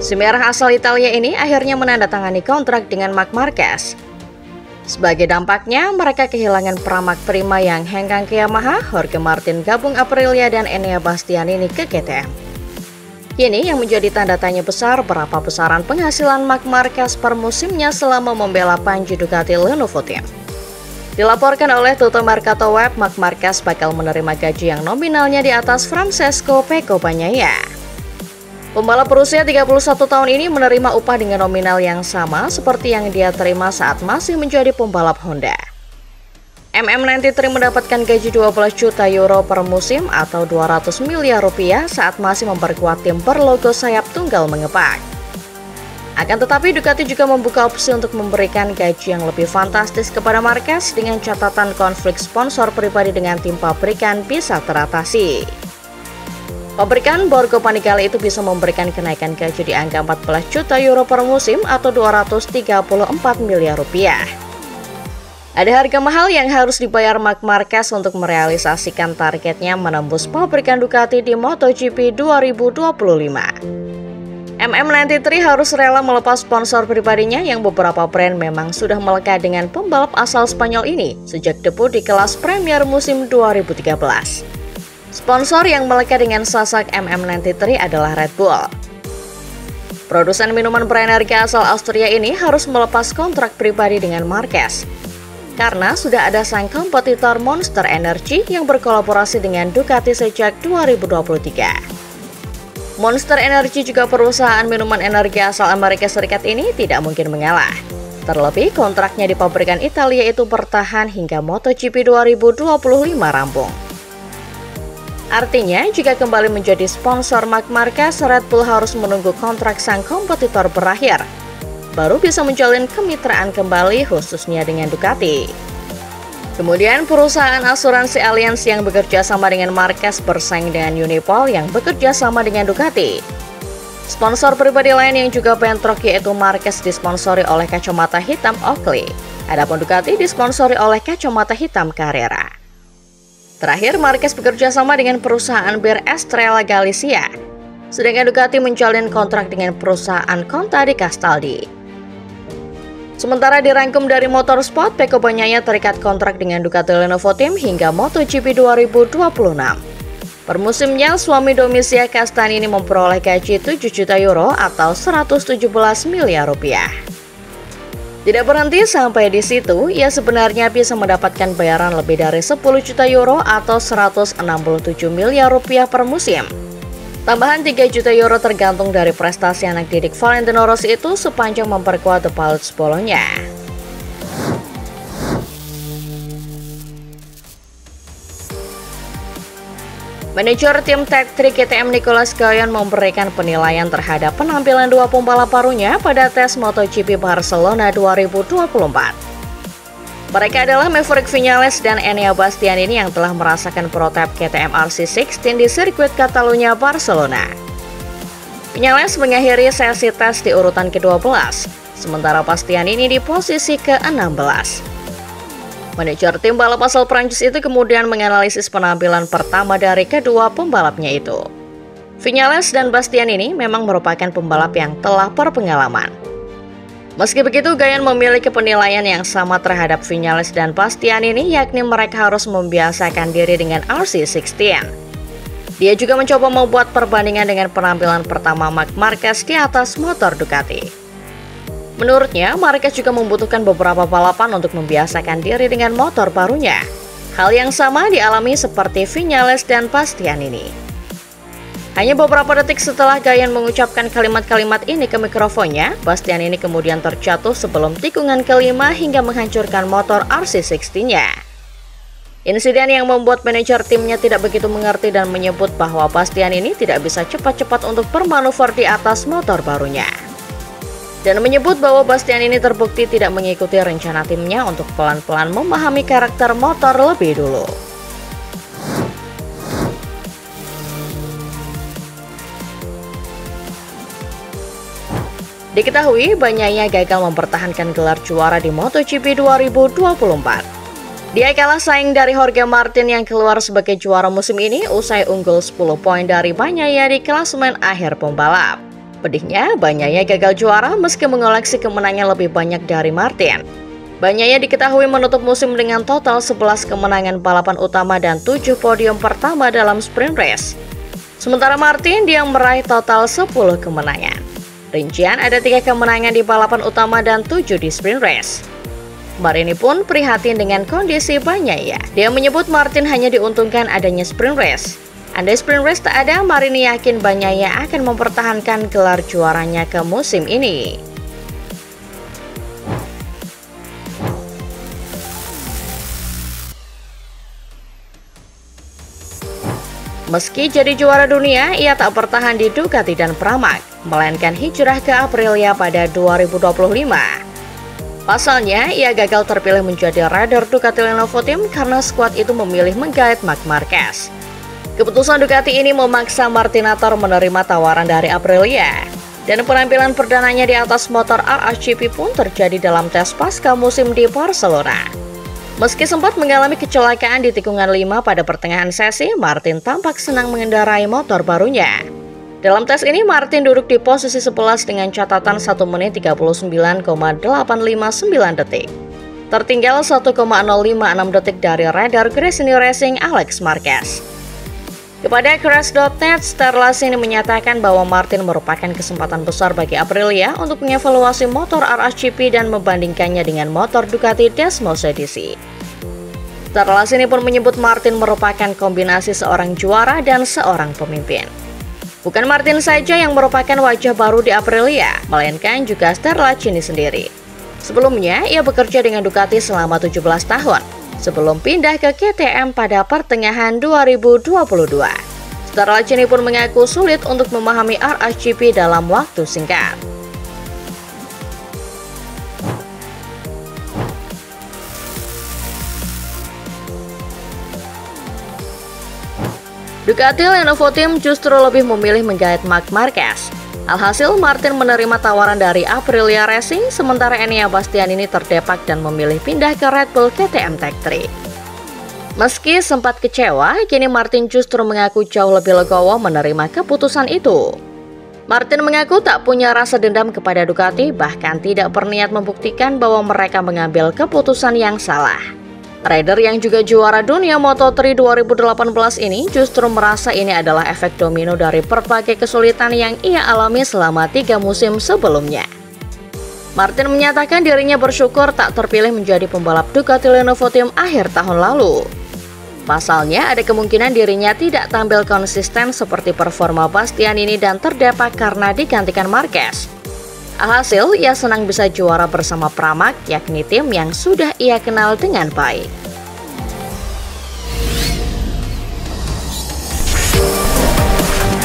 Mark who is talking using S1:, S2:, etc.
S1: Si merah asal Italia ini akhirnya menandatangani kontrak dengan Marc Marquez. Sebagai dampaknya, mereka kehilangan peramak prima yang hengkang ke Yamaha. Jorge Martin gabung Aprilia dan Enea Bastianini ke KTM. Kini yang menjadi tanda tanya besar berapa besaran penghasilan Marc Marquez per musimnya selama membela panji Ducati Lenovo Team. Dilaporkan oleh Tutto Mercato Web, Marc Marquez bakal menerima gaji yang nominalnya di atas Francesco Pecco Bagnaia. Pembalap berusia 31 tahun ini menerima upah dengan nominal yang sama seperti yang dia terima saat masih menjadi pembalap Honda. MM93 mendapatkan gaji 12 juta euro per musim atau 200 miliar rupiah saat masih memperkuat tim berlogo sayap tunggal mengepak. Akan tetapi Ducati juga membuka opsi untuk memberikan gaji yang lebih fantastis kepada Marquez dengan catatan konflik sponsor pribadi dengan tim pabrikan bisa teratasi. Pabrikan Borgo Panigale itu bisa memberikan kenaikan gaji di angka 14 juta euro per musim atau 234 miliar rupiah. Ada harga mahal yang harus dibayar Marc Marquez untuk merealisasikan targetnya menembus pabrikan Ducati di MotoGP 2025. MM93 harus rela melepas sponsor pribadinya yang beberapa brand memang sudah melekat dengan pembalap asal Spanyol ini sejak debut di kelas Premier musim 2013. Sponsor yang melekat dengan sasak MM93 adalah Red Bull. Produsen minuman berenergi asal Austria ini harus melepas kontrak pribadi dengan Marquez karena sudah ada sang kompetitor Monster Energy yang berkolaborasi dengan Ducati sejak 2023. Monster Energy juga perusahaan minuman energi asal Amerika Serikat ini tidak mungkin mengalah. Terlebih kontraknya di pabrikan Italia itu bertahan hingga MotoGP 2025 rampung. Artinya, jika kembali menjadi sponsor Marc Marquez, Red Bull harus menunggu kontrak sang kompetitor berakhir, baru bisa menjalin kemitraan kembali khususnya dengan Ducati. Kemudian perusahaan asuransi Allianz yang bekerja sama dengan Marquez bersaing dengan Unipol yang bekerja sama dengan Ducati. Sponsor pribadi lain yang juga bentrok yaitu Marquez disponsori oleh kacamata hitam Oakley. Adapun Ducati disponsori oleh kacamata hitam Carrera. Terakhir, Marquez bekerja sama dengan perusahaan bir Estrella Galicia. Sedangkan Ducati menjalin kontrak dengan perusahaan Conta di Castaldi. Sementara dirangkum dari Motorsport, Pecco Bagnaia terikat kontrak dengan Ducati Lenovo Team hingga MotoGP 2026. Per musimnya, suami Domizia Castanini memperoleh gaji 7 juta euro atau 117 miliar rupiah. Tidak berhenti sampai di situ, ia sebenarnya bisa mendapatkan bayaran lebih dari 10 juta euro atau 167 miliar rupiah per musim. Tambahan 3 juta euro tergantung dari prestasi anak didik Valentino Rossi itu sepanjang memperkuat The Pilots Bologna. Manajer tim Tech3 KTM Nicolas Gayon memberikan penilaian terhadap penampilan dua pembalap barunya pada tes MotoGP Barcelona 2024. Mereka adalah Maverick Viñales dan Enea Bastianini yang telah merasakan prototipe KTM RC16 di sirkuit Catalunya, Barcelona. Viñales mengakhiri sesi tes di urutan ke-12, sementara Bastianini di posisi ke-16. Manajer tim balap asal Prancis itu kemudian menganalisis penampilan pertama dari kedua pembalapnya itu. Viñales dan Bastianini memang merupakan pembalap yang telah berpengalaman. Meski begitu, Gayon memiliki penilaian yang sama terhadap Viñales dan Bastianini, yakni mereka harus membiasakan diri dengan RC16. Dia juga mencoba membuat perbandingan dengan penampilan pertama Marc Marquez di atas motor Ducati. Menurutnya, Marquez juga membutuhkan beberapa balapan untuk membiasakan diri dengan motor barunya. Hal yang sama dialami seperti Viñales dan Bastianini. Hanya beberapa detik setelah Gayon mengucapkan kalimat-kalimat ini ke mikrofonnya, Bastianini kemudian terjatuh sebelum tikungan kelima hingga menghancurkan motor RC16-nya. Insiden yang membuat manajer timnya tidak begitu mengerti dan menyebut bahwa Bastianini tidak bisa cepat-cepat untuk bermanuver di atas motor barunya. Dan menyebut bahwa Bastianini terbukti tidak mengikuti rencana timnya untuk pelan-pelan memahami karakter motor lebih dulu. Diketahui Bagnaia gagal mempertahankan gelar juara di MotoGP 2024. Dia kalah saing dari Jorge Martin yang keluar sebagai juara musim ini usai unggul 10 poin dari Bagnaia di klasemen akhir pembalap. Pedihnya, Bagnaia gagal juara meski mengoleksi kemenangan lebih banyak dari Martin. Bagnaia diketahui menutup musim dengan total 11 kemenangan balapan utama dan 7 podium pertama dalam sprint race. Sementara Martin yang meraih total 10 kemenangan. Rincian ada 3 kemenangan di balapan utama dan 7 di sprint race. Marini pun prihatin dengan kondisi Bagnaia. Dia menyebut Martin hanya diuntungkan adanya sprint race. Andai sprint race tak ada, Marini yakin Bagnaia akan mempertahankan gelar juaranya ke musim ini. Meski jadi juara dunia, ia tak bertahan di Ducati dan Pramac, melainkan hijrah ke Aprilia pada 2025. Pasalnya, ia gagal terpilih menjadi rider Ducati Lenovo Team karena skuad itu memilih menggait Marc Marquez. Keputusan Ducati ini memaksa Martinator menerima tawaran dari Aprilia. Dan penampilan perdananya di atas motor RSGP pun terjadi dalam tes pasca musim di Barcelona. Meski sempat mengalami kecelakaan di tikungan 5 pada pertengahan sesi, Martin tampak senang mengendarai motor barunya. Dalam tes ini, Martin duduk di posisi 11 dengan catatan 1 menit 39,859 detik. Tertinggal 1,056 detik dari rider Gresini Racing Alex Marquez. Kepada Crash.net, Sterlachini menyatakan bahwa Martin merupakan kesempatan besar bagi Aprilia untuk mengevaluasi motor RSGP dan membandingkannya dengan motor Ducati Desmos edisi. Sterlachini pun menyebut Martin merupakan kombinasi seorang juara dan seorang pemimpin. Bukan Martin saja yang merupakan wajah baru di Aprilia, melainkan juga Sterlachini sendiri. Sebelumnya, ia bekerja dengan Ducati selama 17 tahun. Sebelum pindah ke KTM pada pertengahan 2022. Sterlachini pun mengaku sulit untuk memahami RSGP dalam waktu singkat. Ducati Lenovo Team justru lebih memilih menggait Marc Marquez. Alhasil, Martin menerima tawaran dari Aprilia Racing, sementara Enea Bastianini terdepak dan memilih pindah ke Red Bull KTM Tech 3. Meski sempat kecewa, kini Martin justru mengaku jauh lebih legowo menerima keputusan itu. Martin mengaku tak punya rasa dendam kepada Ducati, bahkan tidak berniat membuktikan bahwa mereka mengambil keputusan yang salah. Rider yang juga juara dunia Moto3 2018 ini justru merasa ini adalah efek domino dari berbagai kesulitan yang ia alami selama 3 musim sebelumnya. Martin menyatakan dirinya bersyukur tak terpilih menjadi pembalap Ducati Lenovo Team akhir tahun lalu. Pasalnya, ada kemungkinan dirinya tidak tampil konsisten seperti performa Bastianini dan terdepak karena digantikan Marquez. Alhasil, ia senang bisa juara bersama Pramac, yakni tim yang sudah ia kenal dengan baik.